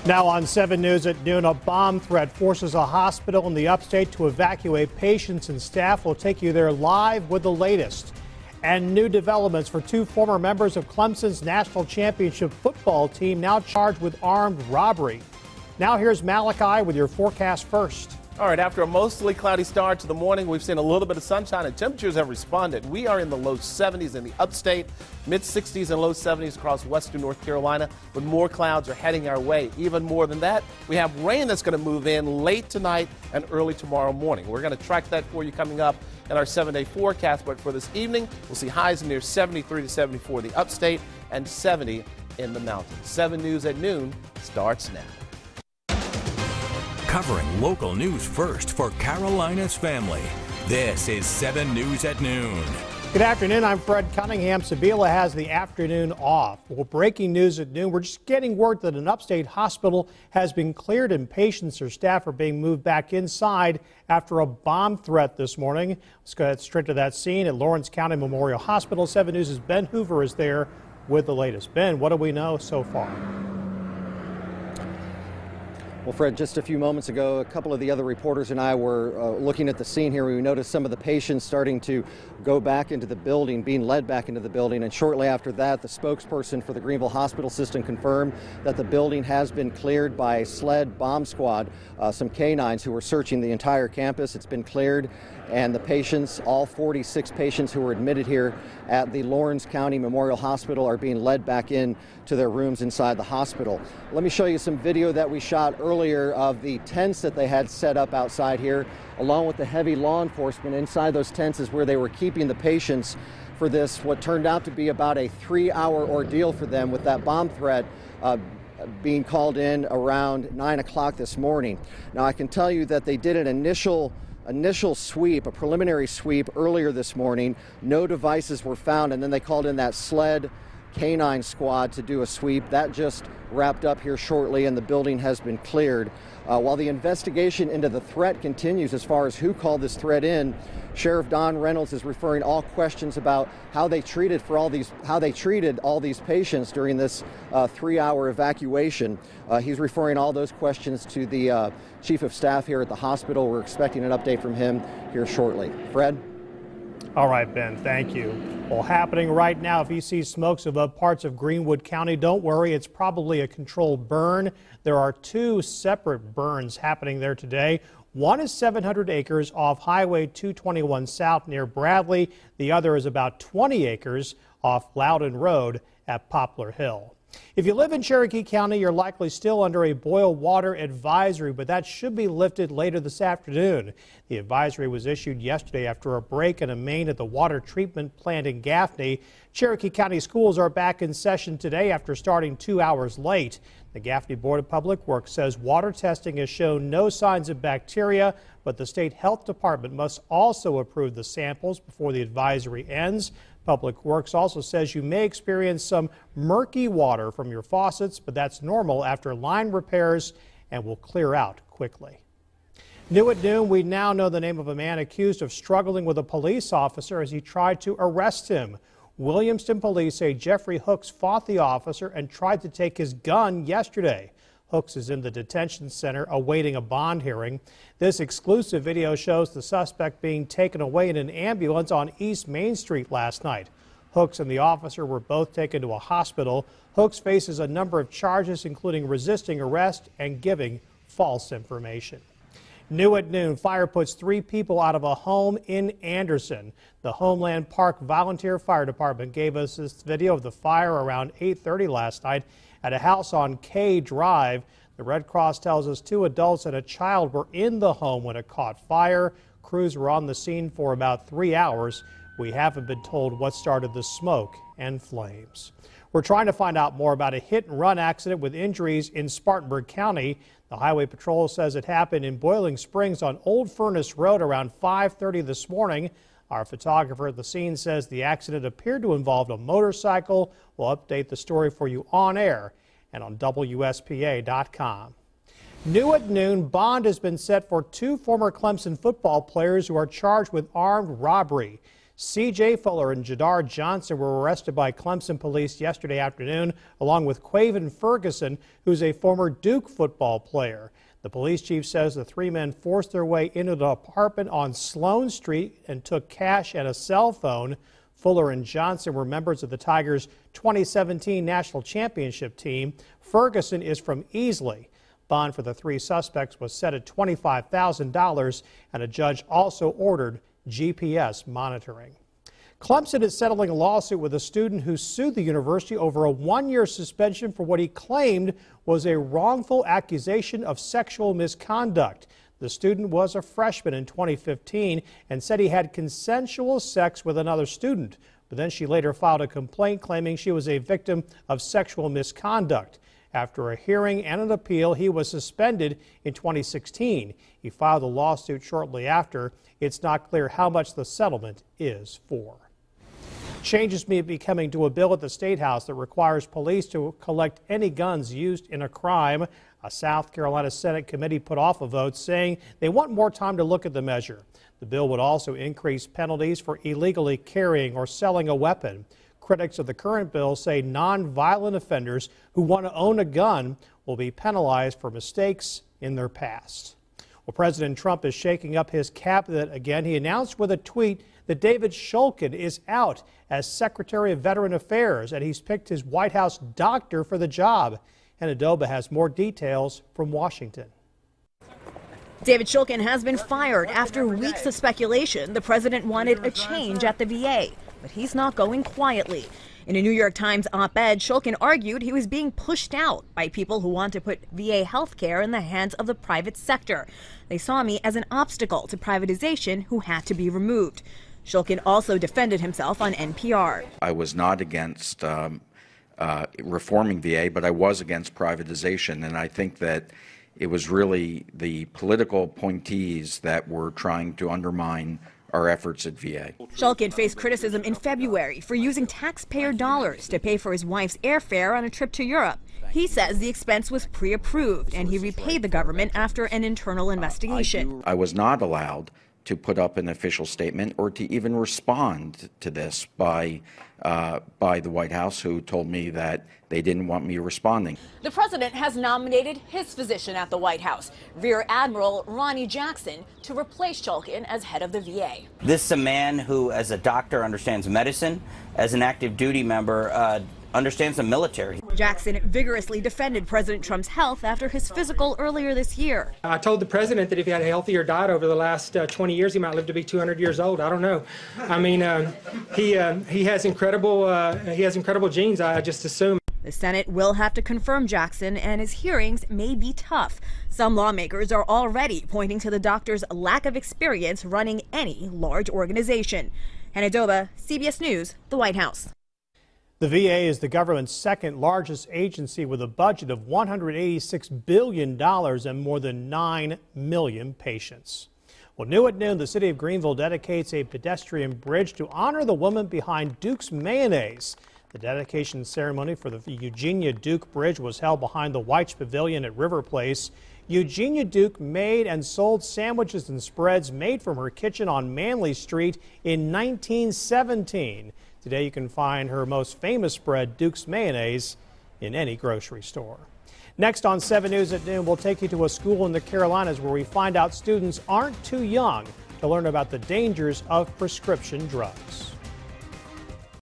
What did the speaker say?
Now on 7 News at noon, a bomb threat forces a hospital in the upstate to evacuate patients and staff. We'll take you there live with the latest. And new developments for 2 former members of Clemson's national championship football team now charged with armed robbery. Now here's Malachi with your forecast first. All right, after a mostly cloudy start to the morning, we've seen a little bit of sunshine and temperatures have responded. We are in the low 70s in the upstate, mid 60s and low 70s across western North Carolina, but more clouds are heading our way. Even more than that, we have rain that's going to move in late tonight and early tomorrow morning. We're going to track that for you coming up in our 7-day forecast, but for this evening, we'll see highs near 73 to 74 in the upstate and 70 in the mountains. 7 News at noon starts now. Covering local news first for Carolina's family. This is 7 News at noon. Good afternoon. I'm Fred Cunningham. Sabila has the afternoon off. Well, breaking news at noon. We're just getting word that an upstate hospital has been cleared and patients or staff are being moved back inside after a bomb threat this morning. Let's go straight to that scene at Lawrence County Memorial Hospital. 7 News' Ben Hoover is there with the latest. Ben, what do we know so far? Well, Fred, just a few moments ago, a couple of the other reporters and I were looking at the scene here. We noticed some of the patients starting to go back into the building, being led back into the building. And shortly after that, the spokesperson for the Greenville Hospital System confirmed that the building has been cleared by a SLED bomb squad, some canines who were searching the entire campus. It's been cleared. And the patients, all 46 patients who were admitted here at the Lawrence County Memorial Hospital, are being led back in to their rooms inside the hospital. Let me show you some video that we shot earlier of the tents that they had set up outside here, along with the heavy law enforcement. Inside those tents is where they were keeping the patients for this, what turned out to be about a 3-hour ordeal for them with that bomb threat being called in around 9 o'clock this morning. Now, I can tell you that they did an initial sweep, a preliminary sweep earlier this morning. No devices were found, and then they called in that SLED canine squad to do a sweep. That just wrapped up here shortly, and the building has been cleared. While the investigation into the threat continues as far as who called this threat in, Sheriff Don Reynolds is referring all questions about how they treated all these patients during this 3-hour evacuation. He's referring all those questions to the Chief of Staff here at the hospital. We're expecting an update from him here shortly. Fred? All right, Ben, thank you. Well, happening right now, if you see smokes above parts of Greenwood County, don't worry, it's probably a controlled burn. There are 2 separate burns happening there today. One is 700 acres off Highway 221 South near Bradley. The other is about 20 acres off Loudon Road at Poplar Hill. If you live in Cherokee County, you're likely still under a boil water advisory, but that should be lifted later this afternoon. The advisory was issued yesterday after a break in a main at the water treatment plant in Gaffney. Cherokee County schools are back in session today after starting 2 hours late. The Gaffney Board of Public Works says water testing has shown no signs of bacteria, but the state health department must also approve the samples before the advisory ends. Public Works also says you may experience some murky water from your faucets, but that's normal after line repairs and will clear out quickly. New at noon, we now know the name of a man accused of struggling with a police officer as he tried to arrest him. Williamston police say Jeffrey Hooks fought the officer and tried to take his gun yesterday. Hooks is in the detention center awaiting a bond hearing. This exclusive video shows the suspect being taken away in an ambulance on East Main Street last night. Hooks and the officer were both taken to a hospital. Hooks faces a number of charges, including resisting arrest and giving false information. New at noon, fire puts 3 people out of a home in Anderson. The Homeland Park Volunteer Fire Department gave us this video of the fire around 8:30 last night at a house on K Drive. The Red Cross tells us 2 adults and a child were in the home when it caught fire. Crews were on the scene for about 3 hours. We haven't been told what started the smoke and flames. We're trying to find out more about a hit-and-run accident with injuries in Spartanburg County. The Highway Patrol says it happened in Boiling Springs on Old Furnace Road around 5:30 this morning. Our photographer at the scene says the accident appeared to involve a motorcycle. We'll update the story for you on air and on WSPA.com. New at noon, bond has been set for 2 former Clemson football players who are charged with armed robbery. C.J. Fuller and Jadar Johnson were arrested by Clemson police yesterday afternoon, along with Quaven Ferguson, who's a former Duke football player. The police chief says the three men forced their way into the apartment on Sloan Street and took cash and a cell phone. Fuller and Johnson were members of the Tigers' 2017 national championship team. Ferguson is from Easley. Bond for the three suspects was set at $25,000, and a judge also ordered GPS monitoring. Clemson is settling a lawsuit with a student who sued the university over a one-year suspension for what he claimed was a wrongful accusation of sexual misconduct. The student was a freshman in 2015 and said he had consensual sex with another student, but then she later filed a complaint claiming she was a victim of sexual misconduct. After a hearing and an appeal, he was suspended in 2016. He filed a lawsuit shortly after. It's not clear how much the settlement is for. Changes may be coming to a bill at the State House that requires police to collect any guns used in a crime. A South Carolina Senate committee put off a vote saying they want more time to look at the measure. The bill would also increase penalties for illegally carrying or selling a weapon. Critics of the current bill say non-violent offenders who want to own a gun will be penalized for mistakes in their past. Well, President Trump is shaking up his cabinet again. He announced with a tweet that David Shulkin is out as Secretary of Veteran Affairs, and he's picked his White House doctor for the job. And Adoba has more details from Washington. David Shulkin has been fired after weeks of speculation the president wanted a change at the VA. But he's not going quietly. In a New York Times op-ed, Shulkin argued he was being pushed out by people who want to put VA health care in the hands of the private sector. They saw me as an obstacle to privatization who had to be removed. Shulkin also defended himself on NPR. I was not against reforming VA, but I was against privatization, and I think that it was really the political appointees that were trying to undermine our efforts at VA. Shulkin faced criticism in February for using taxpayer dollars to pay for his wife's airfare on a trip to Europe. He says the expense was pre-approved and he repaid the government after an internal investigation. I was not allowed to put up an official statement or to even respond to this by the White House, who told me that they didn't want me responding. The president has nominated his physician at the White House, Rear Admiral Ronnie Jackson, to replace Shulkin as head of the VA. This is a man who, as a doctor, understands medicine, as an active duty member, understands the military. Jackson vigorously defended President Trump's health after his physical earlier this year. I told the president that if he had a healthier diet over the last 20 years, he might live to be 200 years old. I don't know. I mean, he has incredible genes. I just assume. The Senate will have to confirm Jackson, and his hearings may be tough. Some lawmakers are already pointing to the doctor's lack of experience running any large organization. Hannah Doba, CBS News, the White House. The VA is the government's second largest agency with a budget of $186 billion and more than 9 million patients. Well, new at noon, the city of Greenville dedicates a pedestrian bridge to honor the woman behind Duke's Mayonnaise. The dedication ceremony for the Eugenia Duke Bridge was held behind the Weitz Pavilion at River Place. Eugenia Duke made and sold sandwiches and spreads made from her kitchen on Manley Street in 1917. Today you can find her most famous spread, Duke's Mayonnaise, in any grocery store. Next on 7 News at noon, we'll take you to a school in the Carolinas where we find out students aren't too young to learn about the dangers of prescription drugs.